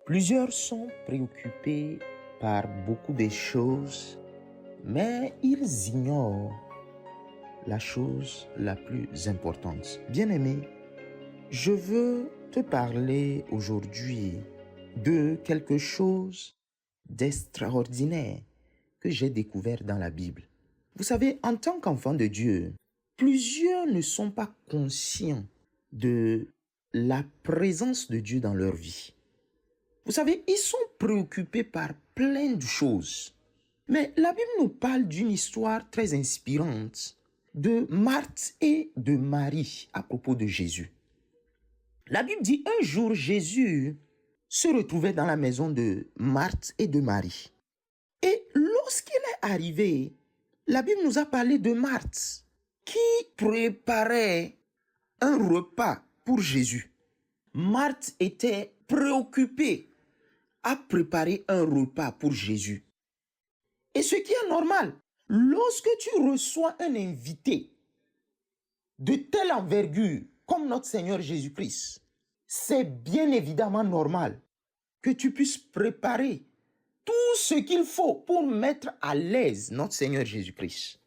Plusieurs sont préoccupés par beaucoup de choses, mais ils ignorent la chose la plus importante. Bien-aimé, je veux te parler aujourd'hui de quelque chose d'extraordinaire que j'ai découvert dans la Bible. Vous savez, en tant qu'enfant de Dieu, plusieurs ne sont pas conscients de la présence de Dieu dans leur vie. Vous savez, ils sont préoccupés par plein de choses. Mais la Bible nous parle d'une histoire très inspirante de Marthe et de Marie à propos de Jésus. La Bible dit un jour Jésus se retrouvait dans la maison de Marthe et de Marie. Et lorsqu'il est arrivé, la Bible nous a parlé de Marthe qui préparait un repas pour Jésus. Marthe était préoccupée à préparer un repas pour Jésus. Et ce qui est normal, lorsque tu reçois un invité de telle envergure comme notre Seigneur Jésus-Christ, c'est bien évidemment normal que tu puisses préparer tout ce qu'il faut pour mettre à l'aise notre Seigneur Jésus-Christ.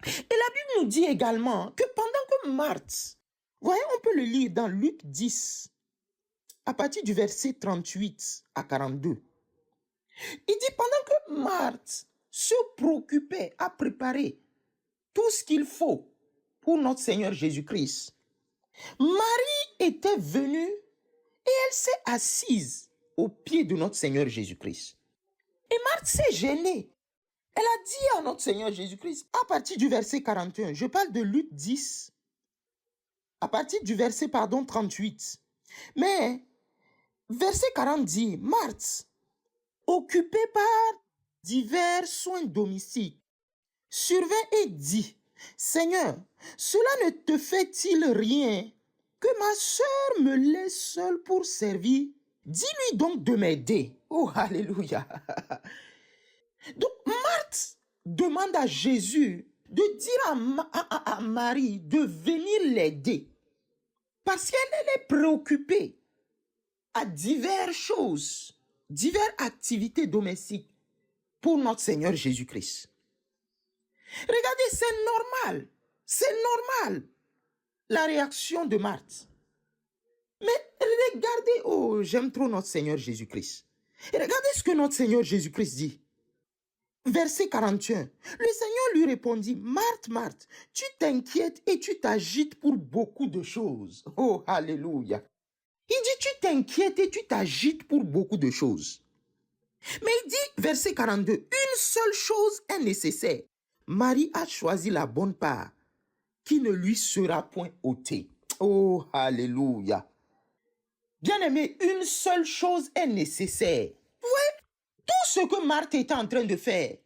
Et la Bible nous dit également que pendant que Marthe, voyez, on peut le lire dans Luc 10, à partir du verset 38 à 42. Il dit, pendant que Marthe se préoccupait à préparer tout ce qu'il faut pour notre Seigneur Jésus-Christ, Marie était venue et elle s'est assise au pied de notre Seigneur Jésus-Christ. Et Marthe s'est gênée. Elle a dit à notre Seigneur Jésus-Christ, à partir du verset 41, je parle de Luc 10, à partir du verset 38. Mais verset 40 dit, Marthe, occupée par divers soins domestiques, survint et dit, Seigneur, cela ne te fait-il rien que ma sœur me laisse seule pour servir? Dis-lui donc de m'aider. Oh, alléluia. Donc, Marthe demande à Jésus de dire à Marie de venir l'aider. Parce qu'elle est préoccupée à diverses choses, diverses activités domestiques pour notre Seigneur Jésus-Christ. Regardez, c'est normal, la réaction de Marthe. Mais regardez, oh, j'aime trop notre Seigneur Jésus-Christ. Regardez ce que notre Seigneur Jésus-Christ dit. Verset 41, le Seigneur lui répondit, Marthe, Marthe, tu t'inquiètes et tu t'agites pour beaucoup de choses. Oh, alléluia. Il dit, tu t'inquiètes et tu t'agites pour beaucoup de choses. Mais il dit, verset 42, une seule chose est nécessaire. Marie a choisi la bonne part qui ne lui sera point ôtée. Oh, alléluia. Bien-aimé, une seule chose est nécessaire. Vous voyez, tout ce que Marthe était en train de faire,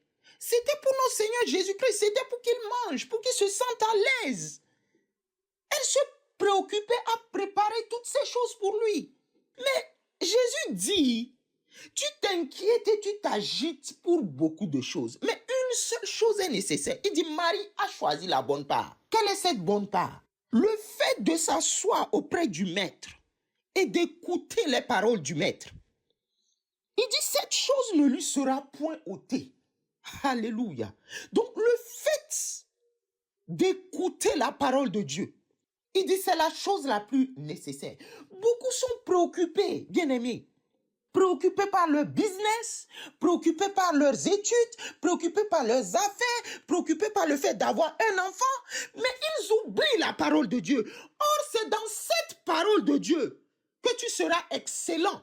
c'était pour notre Seigneur Jésus-Christ, c'était pour qu'il mange, pour qu'il se sente à l'aise. Elle se préoccupait à préparer toutes ces choses pour lui. Mais Jésus dit, tu t'inquiètes et tu t'agites pour beaucoup de choses. Mais une seule chose est nécessaire. Il dit, Marie a choisi la bonne part. Quelle est cette bonne part? Le fait de s'asseoir auprès du Maître et d'écouter les paroles du Maître. Il dit, cette chose ne lui sera point ôtée. Alléluia. Donc, le fait d'écouter la parole de Dieu, il dit, c'est la chose la plus nécessaire. Beaucoup sont préoccupés, bien-aimés. Préoccupés par leur business, préoccupés par leurs études, préoccupés par leurs affaires, préoccupés par le fait d'avoir un enfant, mais ils oublient la parole de Dieu. Or, c'est dans cette parole de Dieu que tu seras excellent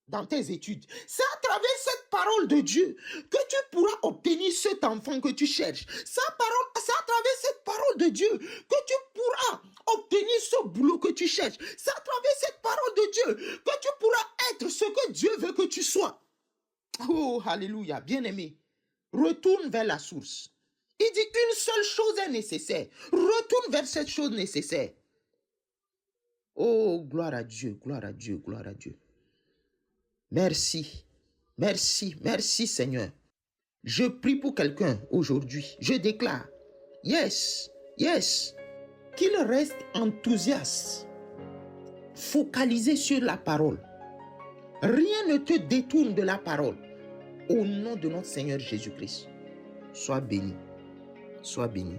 dans tes études. C'est à travers cette parole de Dieu que tu pourras obtenir cet enfant que tu cherches. C'est à travers cette parole de Dieu que tu pourras obtenir ce boulot que tu cherches. C'est à travers cette parole de Dieu que tu pourras être ce que Dieu veut que tu sois. Oh, alléluia, bien-aimé. Retourne vers la source. Il dit une seule chose est nécessaire. Retourne vers cette chose nécessaire. Oh, gloire à Dieu, gloire à Dieu, gloire à Dieu. Merci, merci, merci Seigneur. Je prie pour quelqu'un aujourd'hui. Je déclare, yes, qu'il reste enthousiaste, focalisé sur la parole. Rien ne te détourne de la parole. Au nom de notre Seigneur Jésus-Christ, sois béni. Sois béni.